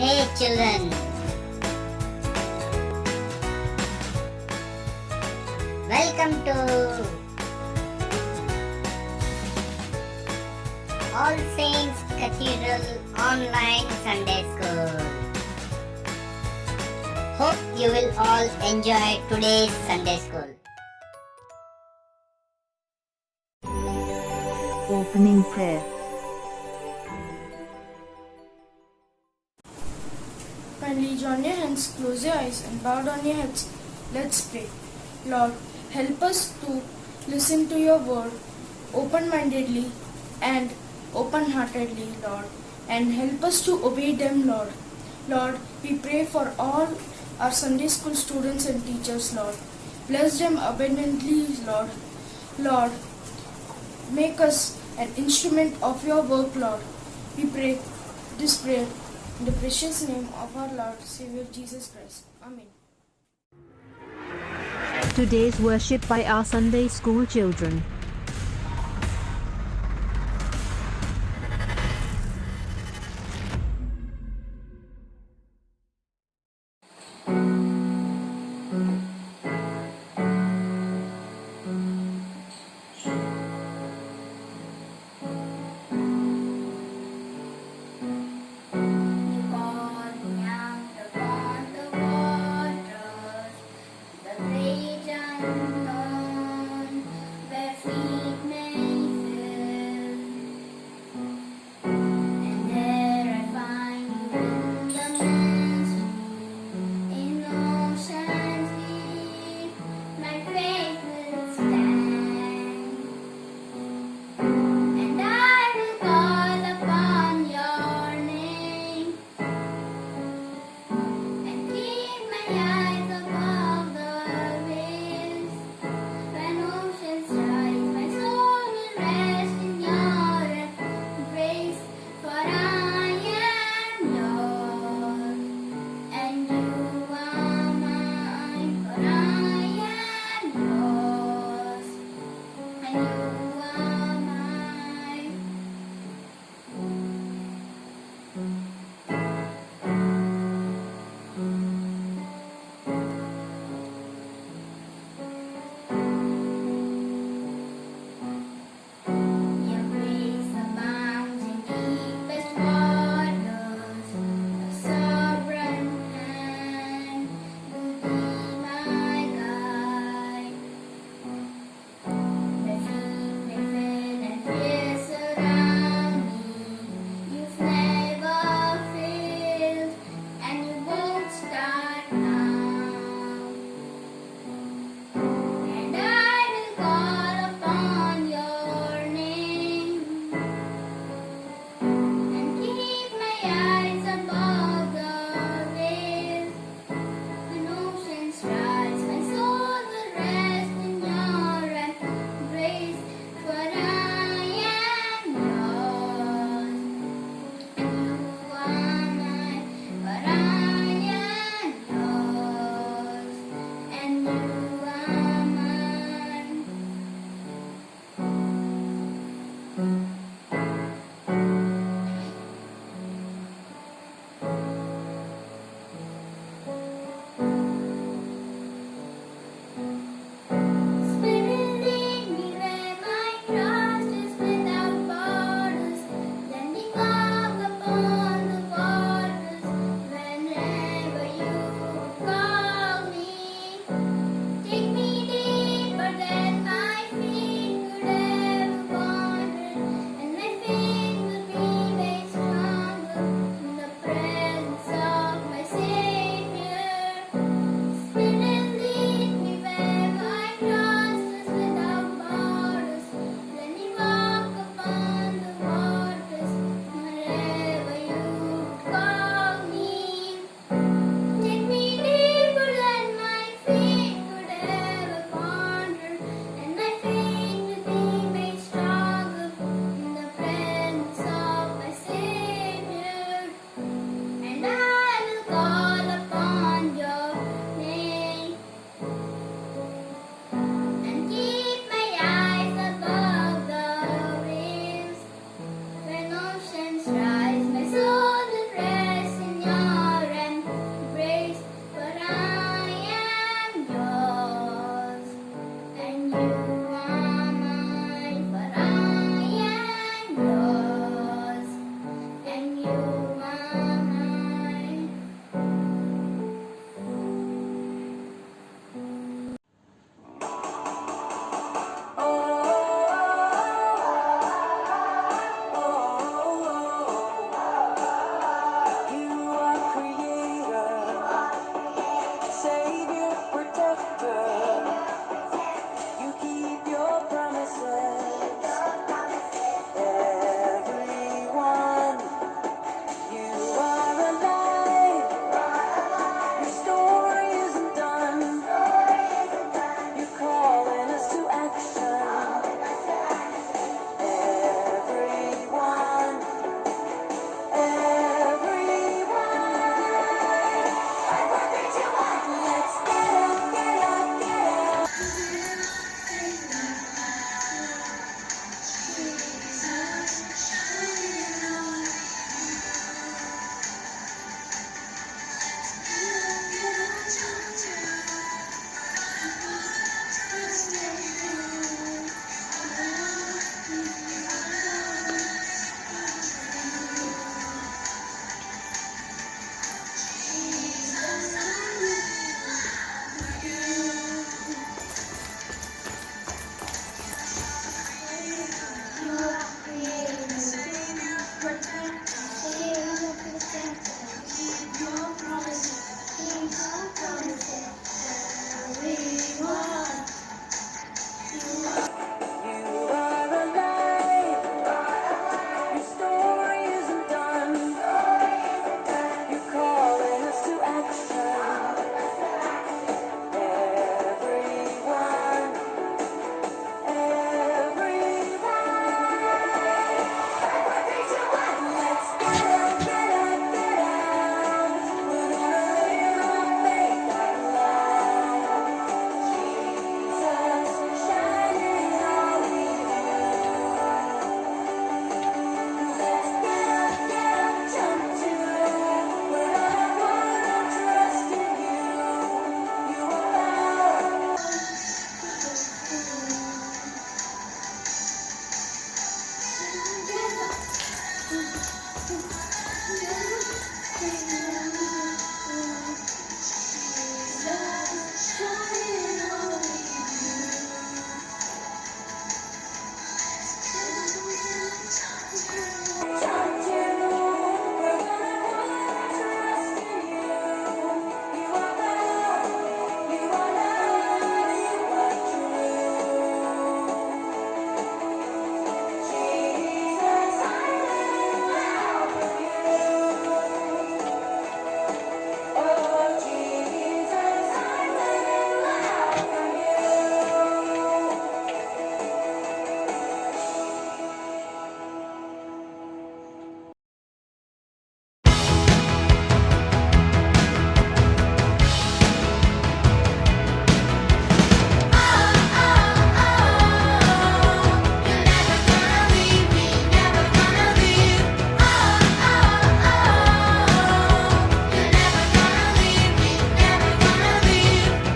Hey children, welcome to All Saints Cathedral Online Sunday School. Hope you will all enjoy today's Sunday School. Opening prayer. Kindly join your hands, close your eyes and bow down your heads. Let's pray. Lord, help us to listen to your word open-mindedly and open-heartedly, Lord, and help us to obey them, Lord. Lord, we pray for all our Sunday school students and teachers, Lord. Bless them abundantly, Lord. Lord, make us an instrument of your work, Lord. We pray this prayer in the precious name of our Lord Savior Jesus Christ. Amen. Today's worship by our Sunday school children.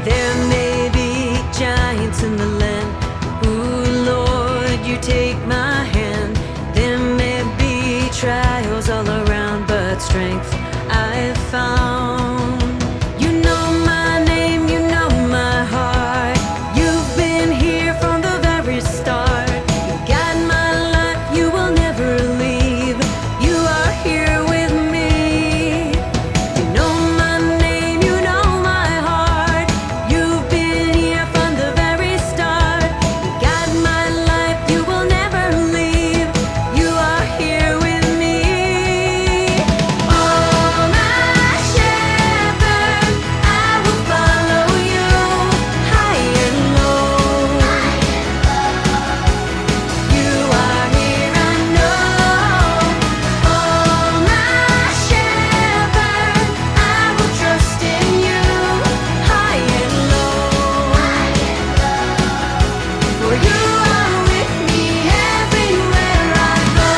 There may be giants in the land. Ooh, Lord, you take my hand. There may be trials all around, but strength I've found. You know my name, you know my heart. You've been here from the very start. You guide my life, you will never leave. You are here with me. You know my name, you know my heart. You've been here from the very start. You guide my life, you will never leave. You are here with me. Oh, my shepherd, I will follow you high and low. You are here, I know. Oh, my shepherd, I will trust in you high and low. For you are with me everywhere I go.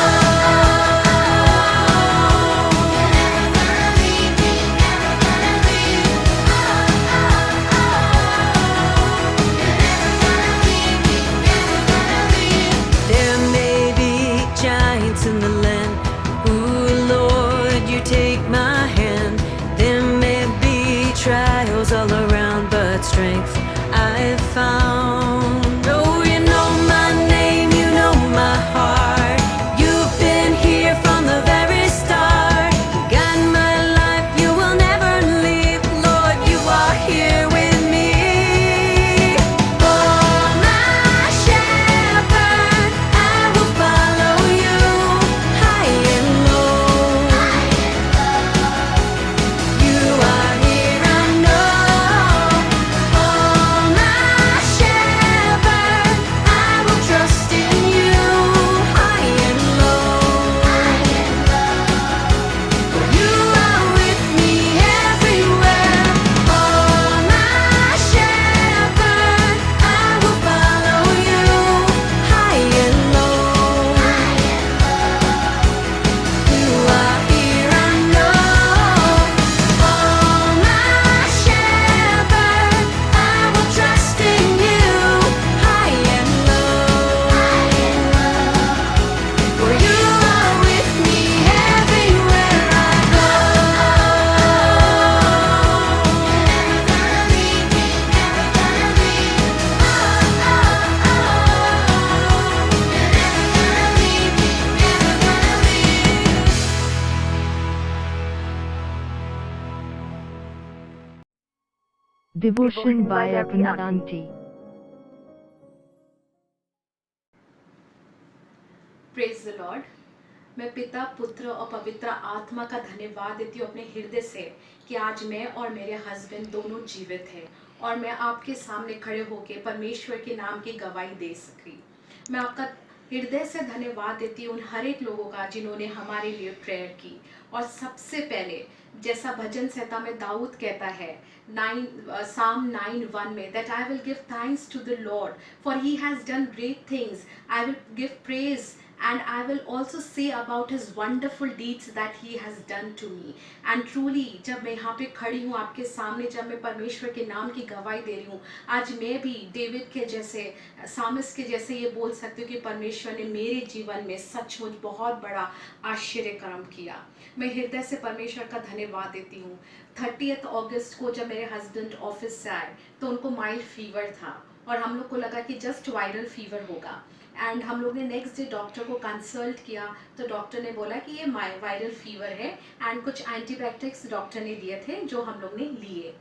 There may be giants in the land. Ooh, Lord, you take my hand. There may be trials all around, but strength I've found. Oh, you know my name, you know my heart. You've been here from the very start. You guide my life, you will never leave. Lord, you are here with me. Oh, my shepherd, I will follow you high and low. You are here, I know. Oh, my shepherd, I will trust in you high and low. For you are with me everywhere. Oh, my shepherd, I will follow you high and low. You are here, I know. Oh, my shepherd, I will trust in you high and low. For you are with me everywhere I go. Devotion by Arpana Aunty. Praise the Lord. मैं पिता, पुत्र और पवित्र आत्मा का धन्यवाद देती हूँ अपने हृदय से कि आज मैं और मेरे हस्बैंड दोनों जीवित हैं और मैं आपके सामने खड़े होकर परमेश्वर के नाम की गवाही दे सकी। मैं आपका हृदय से धन्यवाद देती हूँ उन हर एक लोगों का जिन्होंने हमारे लिए प्रेयर की। और सबसे पहले जैसा भजन संहिता में दाऊद कहता है Psalm 9:1 में, that I will give thanks to the Lord for he has done great things. I will give praise and I will also say about his wonderful deeds that he has done to me. And truly जब मैं यहाँ पे खड़ी हूँ आपके सामने, जब मैं परमेश्वर के नाम की गवाही दे रही हूँ, आज मैं भी डेविड के जैसे, सामिस के जैसे ये बोल सकती हूँ कि परमेश्वर ने मेरे जीवन में सचमुच बहुत बड़ा आश्चर्य कर्म किया। मैं हृदय से परमेश्वर का धन्यवाद देती हूँ। 30 अगस्त को जब मेरे हस्बैंड ऑफिस से आए तो उनको माइल्ड फीवर था और हम लोग को लगा कि जस्ट वायरल फीवर होगा। एंड हम लोग ने नेक्स्ट डे डॉक्टर को कंसल्ट किया तो डॉक्टर ने बोला कि ये वायरल फीवर है, एंड कुछ एंटीबायोटिक्स डॉक्टर ने दिए थे जो हम लोग ने लिए।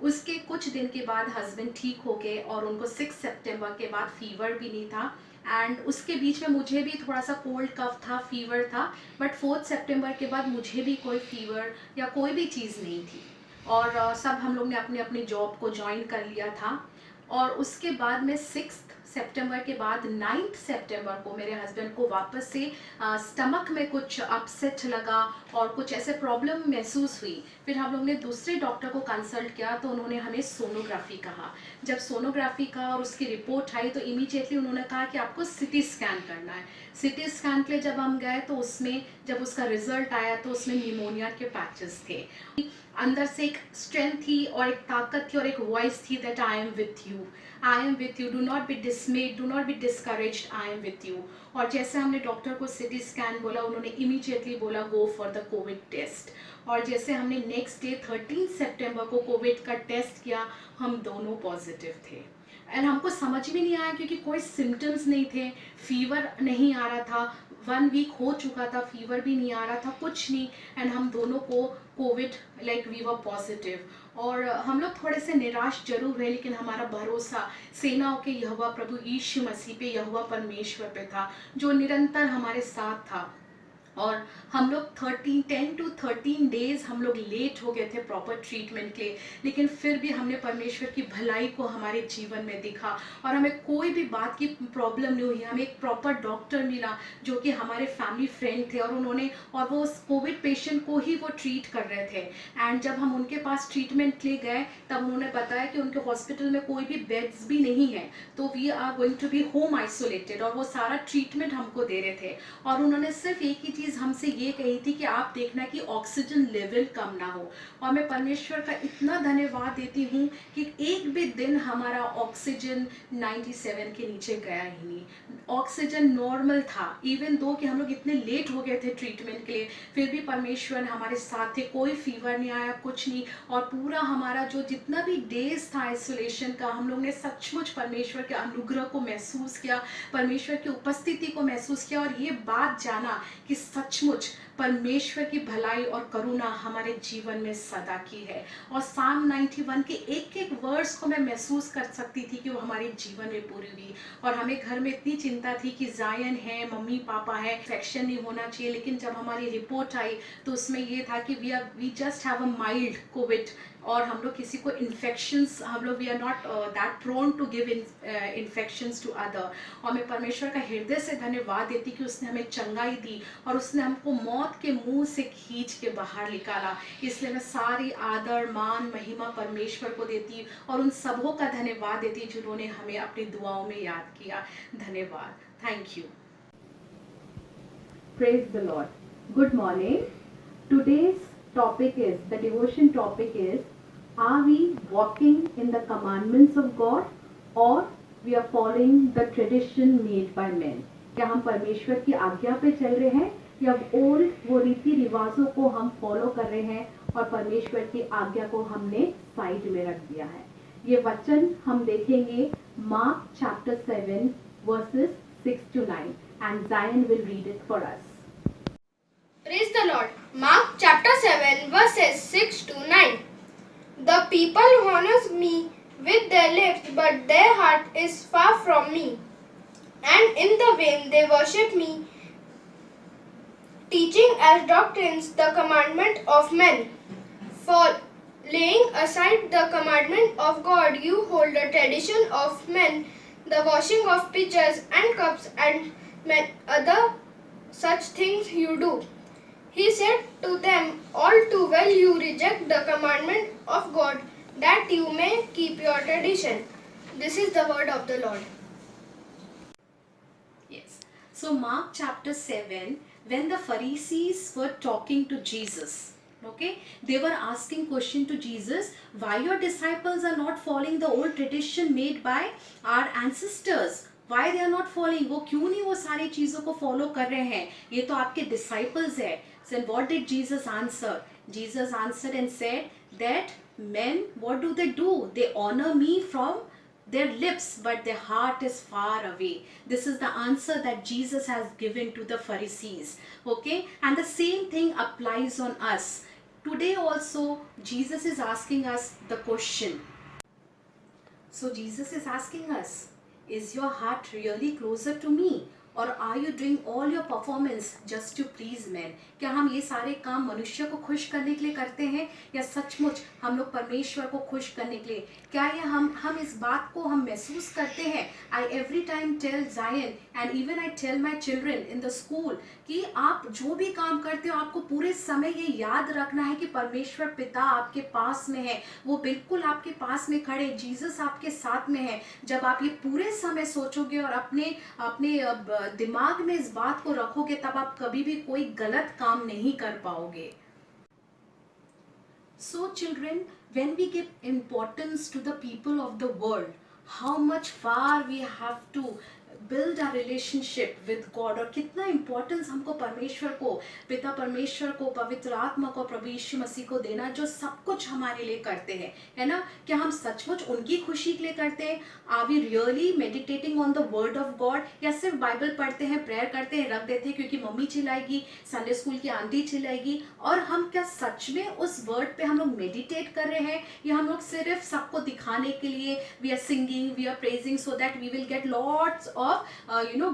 उसके कुछ दिन के बाद हस्बैंड ठीक हो गए और उनको 6 सितंबर के बाद फीवर भी नहीं था। एंड उसके बीच में मुझे भी थोड़ा सा कोल्ड कफ था, फीवर था, बट 4 सितंबर के बाद मुझे भी कोई फीवर या कोई भी चीज़ नहीं थी। और सब हम लोग ने अपनी अपनी जॉब को ज्वाइन कर लिया था। और उसके बाद में 6 सितंबर के बाद 9 सितंबर को मेरे हस्बैंड को वापस से स्टमक में कुछ अपसेट लगा और कुछ ऐसे प्रॉब्लम महसूस हुई। फिर हम लोग ने दूसरे डॉक्टर को कंसल्ट किया तो उन्होंने हमें सोनोग्राफी कहा। जब सोनोग्राफी का और उसकी रिपोर्ट आई तो इमीडिएटली उन्होंने कहा कि आपको सिटी स्कैन करना है। सिटी स्कैन के लिए जब हम गए तो उसमें जब उसका रिजल्ट आया तो उसमें निमोनिया के पैचेस थे। अंदर से एक स्ट्रेंथ थी और एक ताकत थी और एक वॉइस थी that I am with you, I am with you, do not be डिसमेड, do not be discouraged, I am with you. और जैसे हमने डॉक्टर को सिटी स्कैन बोला, उन्होंने इमीडिएटली बोला go for the COVID test. और जैसे हमने नेक्स्ट डे 13 सितंबर को कोविड का टेस्ट किया, हम दोनों पॉजिटिव थे। एंड हमको समझ में नहीं आया क्योंकि कोई सिम्टम्स नहीं थे, फीवर नहीं आ रहा था, 1 वीक हो चुका था, फीवर भी नहीं आ रहा था, कुछ नहीं। एंड हम दोनों को कोविड वी वर पॉजिटिव। और हम लोग थोड़े से निराश जरूर हुए, लेकिन हमारा भरोसा सेनाओं के यहोवा प्रभु यीशु मसीह पे, यहोवा परमेश्वर पे था जो निरंतर हमारे साथ था। और हम लोग 10 to 13 डेज हम लोग लेट हो गए थे प्रॉपर ट्रीटमेंट के लिए, लेकिन फिर भी हमने परमेश्वर की भलाई को हमारे जीवन में देखा और हमें कोई भी बात की प्रॉब्लम नहीं हुई। हमें एक प्रॉपर डॉक्टर मिला जो कि हमारे फैमिली फ्रेंड थे और वो उस कोविड पेशेंट को ही वो ट्रीट कर रहे थे। एंड जब हम उनके पास ट्रीटमेंट ले गए तब उन्होंने बताया कि उनके हॉस्पिटल में कोई भी बेड्स भी नहीं है, तो we are going to be home isolated, और वो सारा ट्रीटमेंट हमको दे रहे थे। और उन्होंने सिर्फ एक ही हमसे ये कही थी कि आप देखना कि ऑक्सीजन लेवल कम ना हो। और मैं परमेश्वर का इतना धन्यवाद देती हूँ कि एक भी दिन हमारा ऑक्सीजन 97 के नीचे गया ही नहीं, ऑक्सीजन नॉर्मल था। इवन दो कि हम लोग इतने लेट हो गए थे ट्रीटमेंट के लिए, फिर भी परमेश्वर हमारे साथ थे, कोई फीवर नहीं आया, कुछ नहीं। और पूरा हमारा जो जितना भी डेज था आइसोलेशन का, हम लोग ने सचमुच परमेश्वर के अनुग्रह को महसूस किया, परमेश्वर की उपस्थिति को महसूस किया, और ये बात जाना कि सचमुच परमेश्वर की भलाई और करुणा हमारे जीवन में सदा की है। और साम 91 के एक एक वर्ड्स को मैं महसूस कर सकती थी कि वो हमारे जीवन में पूरी हुई। और हमें घर में इतनी चिंता थी कि जायन है, मम्मी पापा है, इन्फेक्शन नहीं होना चाहिए, लेकिन जब हमारी रिपोर्ट आई तो उसमें ये था कि we just have a mild COVID, और हम लोग किसी को इन्फेक्शंस, हम लोग we are not that prone to give infections to other. और मैं परमेश्वर का हृदय से धन्यवाद देती कि उसने हमें चंगाई दी और उसने हमको मौत के मुंह से खींच के बाहर निकाला। इसलिए मैं सारी आदर, मान, महिमा परमेश्वर को देती और उन सबों का धन्यवाद देती जिन्होंने हमें अपनी दुआओं में याद किया। धन्यवाद, thank you. Praise the Lord. Good morning. Today's topic is, the devotion topic is, are we walking in the commandments of God or we are following the tradition made by men? क्या हम परमेश्वर की आज्ञा पे चल रहे हैं या ओल्ड वो रीति रिवाजों को हम फॉलो कर रहे हैं और परमेश्वर की आज्ञा को हमने साइड में रख दिया है? ये वचन हम देखेंगे mark chapter 7 verses 6 to 9 and Zion will read it for us. Praise the Lord. Mark chapter 7 verses 6 to 9. The people honor me with their lips, but their heart is far from me. And in the vain they worship me, teaching as doctrines the commandment of men. For laying aside the commandment of God, you hold the tradition of men, the washing of pitchers and cups and other such things you do. He said to them, all too well you reject the commandment of God, that you may keep your tradition. This is the word of the Lord. Yes. So Mark chapter 7, when the Pharisees were talking to Jesus, okay, they were asking question to Jesus, why your disciples are not following the old tradition made by our ancestors? Why they are not following? वो क्यों नहीं वो सारी चीजों को follow कर रहे हैं? ये तो आपके disciples है. So what did Jesus answer? Jesus answered and said that men, what do? They honor me from their lips, but their heart is far away. This is the answer that Jesus has given to the Pharisees. Okay, and the same thing applies on us. Today also, Jesus is asking us the question. So Jesus is asking us, is your heart really closer to me? और are you doing all your performance just to please man? क्या हम ये सारे काम मनुष्य को खुश करने के लिए करते हैं या सचमुच हम लोग परमेश्वर को खुश करने के लिए? क्या ये हम इस बात को हम महसूस करते हैं? I every time tell Zion and even I tell my children in the school कि आप जो भी काम करते हो आपको पूरे समय ये याद रखना है कि परमेश्वर पिता आपके पास में है, वो बिल्कुल आपके पास में खड़े, जीसस आपके साथ में है. जब आप ये पूरे समय सोचोगे और अपने दिमाग में इस बात को रखोगे तब आप कभी भी कोई गलत काम नहीं कर पाओगे. So children, when we give importance to the people of the world, how much far we have to build our relationship with God, और कितना importance हमको परमेश्वर को, पिता परमेश्वर को, पवित्र आत्मा को, प्रभु यीशु मसीह को देना जो सब कुछ हमारे लिए करते हैं, है ना? क्या हम सचमुच उनकी खुशी के लिए करते हैं? Are we really meditating on the word of God, या सिर्फ बाइबल पढ़ते हैं, प्रेयर करते हैं, रख देते हैं क्योंकि मम्मी चिल्लाएगी, संडे स्कूल की आंटी चिल्लाएगी? और हम क्या सच में उस वर्ड पे हम लोग मेडिटेट कर रहे हैं, या हम लोग सिर्फ सबको दिखाने के लिए we are singing, we are praising so that we will get lots of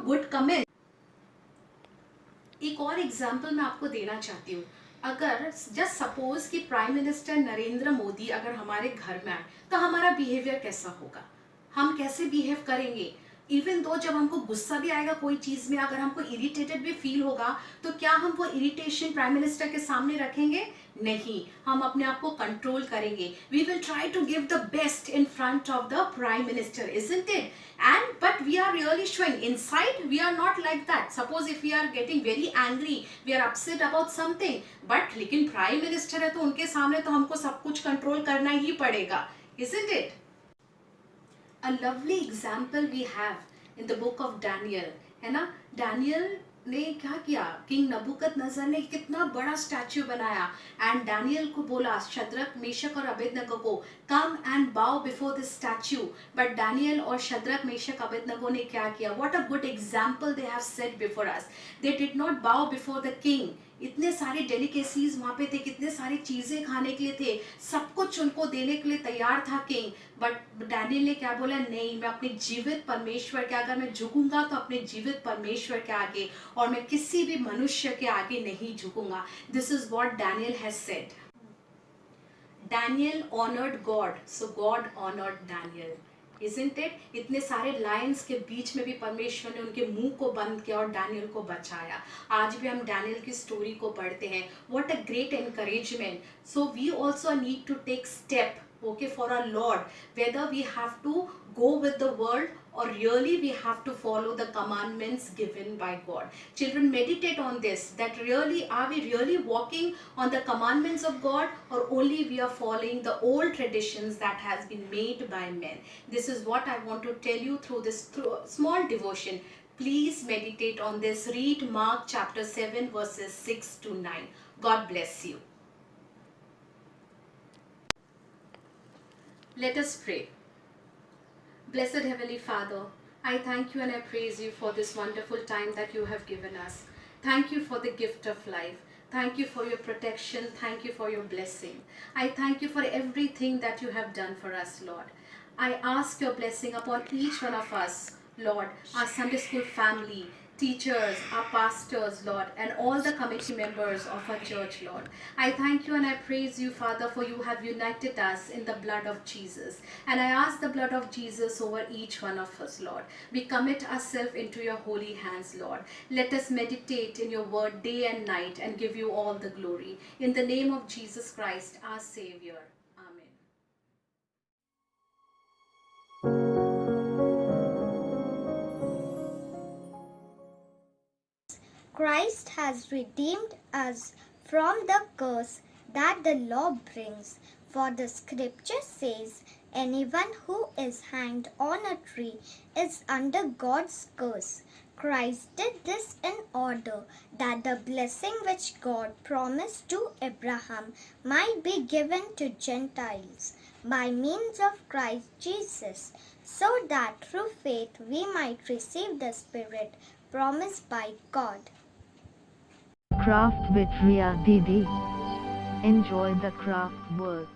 good comment? एक और एग्जाम्पल मैं आपको देना चाहती हूँ. अगर जस्ट सपोज कि प्राइम मिनिस्टर नरेंद्र मोदी अगर हमारे घर में आए तो हमारा बिहेवियर कैसा होगा? हम कैसे बिहेव करेंगे? इवन दो जब हमको गुस्सा भी आएगा कोई चीज में, अगर हमको इरिटेटेड भी फील होगा तो क्या हम वो इरिटेशन प्राइम मिनिस्टर के सामने रखेंगे? नहीं, हम अपने आप को कंट्रोल करेंगे. We will try to give the best in front of the prime minister, isn't it? And but we are really showing inside we are not like that. Suppose if we are getting very angry, we are upset about something, but लेकिन prime minister है तो उनके सामने तो हमको सब कुछ control करना ही पड़ेगा, isn't it? A lovely example we have in the book of Daniel, है ना? Daniel ने क्या किया? किंग नबूकदनेस्सर ने कितना बड़ा स्टैच्यू बनाया एंड डैनियल को बोला, शद्रक, मेशक और अबेदनगो को, कम एंड बाउ before this statue. But Daniel और शद्रक, मेशक, अबेदनगो ने क्या किया? What a good example they have set before us. They did not बाउ बिफोर द किंग. इतने सारे डेलिकेसीज वहाँ पे थे, कितने सारी चीज़ें खाने के लिए थे, सब कुछ उनको देने के लिए तैयार था किंग. बट डैनियल ने क्या बोला? नहीं, मैं अपने जीवित परमेश्वर के, अगर मैं झुकूंगा तो अपने जीवित परमेश्वर के आगे, और मैं किसी भी मनुष्य के आगे नहीं झुकूंगा. This is what Daniel has said. Daniel honoured God, so God honoured Daniel, isn't it? इतने सारे लायंस के बीच में भी परमेश्वर ने उनके मुंह को बंद किया और डैनियल को बचाया. आज भी हम डैनियल की स्टोरी को पढ़ते हैं. What a great encouragement. So we also need to take step, okay, for our Lord, whether we have to go with the world or really we have to follow the commandments given by God. Children, meditate on this, that really are we really walking on the commandments of God, or only we are following the old traditions that has been made by men? This is what I want to tell you through this small devotion. Please meditate on this. Read Mark chapter 7 verses 6 to 9. God bless you. Let us pray. Blessed Heavenly Father, I thank you and I praise you for this wonderful time that you have given us. Thank you for the gift of life. Thank you for your protection. Thank you for your blessing. I thank you for everything that you have done for us, Lord. I ask your blessing upon each one of us, Lord, our Sunday school family, teachers, our pastors, Lord, and all the committee members of our church, Lord. I thank you and I praise you, Father, for you have united us in the blood of Jesus. And I ask the blood of Jesus over each one of us, Lord. We commit ourselves into your holy hands, Lord. Let us meditate in your word day and night and give you all the glory. In the name of Jesus Christ, our Savior. Christ has redeemed us from the curse that the law brings. For the scripture says, anyone who is hanged on a tree is under God's curse. Christ did this in order that the blessing which God promised to Abraham might be given to Gentiles by means of Christ Jesus, so that through faith we might receive the Spirit promised by God. Craft with Ria Didi. Enjoy the craft work.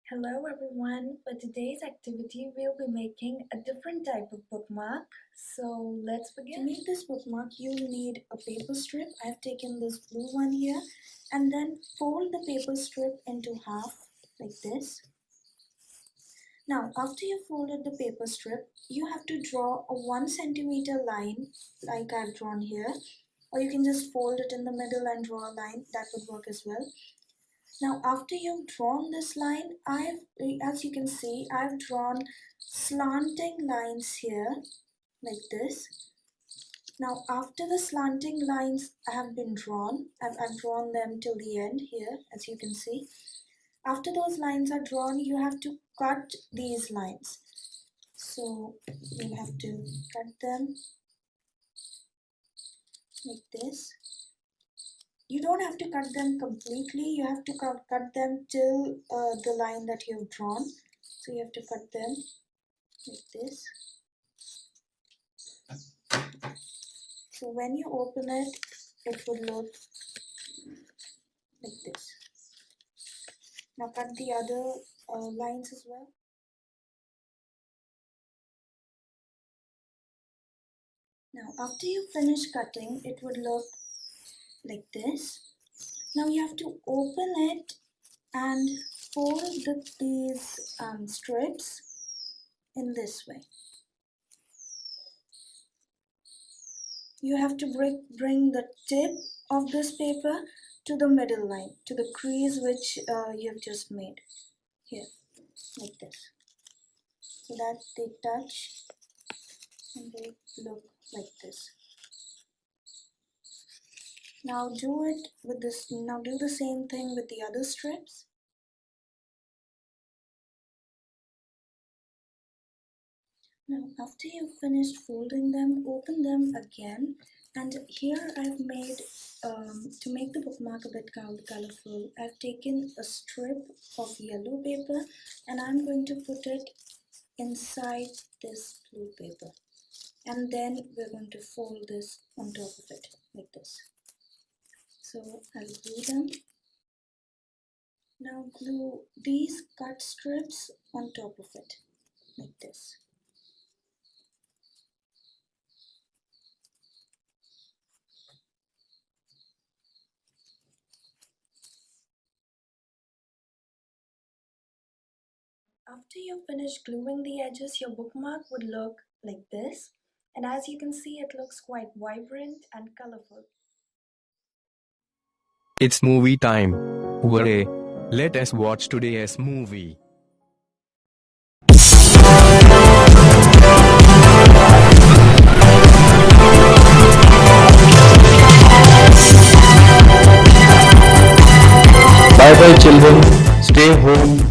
Hello everyone, for today's activity we'll be making a different type of bookmark. So let's begin. To make this bookmark you'll need a paper strip. I've taken this blue one here, and then fold the paper strip into half like this. Now after you folded the paper strip, you have to draw a 1 centimeter line like I've drawn here, or you can just fold it in the middle and draw a line. That would work as well. Now after you've drawn this line, as you can see, I've drawn slanting lines here like this. Now after the slanting lines have been drawn, I've drawn them till the end here, as you can see. After those lines are drawn, you have to cut these lines. So you'll have to cut them like this. You don't have to cut them completely, you have to cut them till the line that you've drawn. So you have to cut them like this. So when you open it, it would look like this. Now cut the other lines as well. Now after you finish cutting, it would look like this. Now you have to open it and fold these strips in this way. You have to bring the tip of this paper to the middle line, to the crease which you have just made here, like this, so that they touch and they look like this. Now do the same thing with the other strips. Now after you've finished folding them, open them again, and here I've made, to make the bookmark a bit colorful, I've taken a strip of yellow paper and I'm going to put it inside this blue paper, and then we're going to fold this on top of it like this. So I'll glue them. Now glue these cut strips on top of it like this. After you finish gluing the edges, your bookmark would look like this, and as you can see, it looks quite vibrant and colorful. It's movie time. Hooray! Let us watch today's movie. Bye bye children, stay home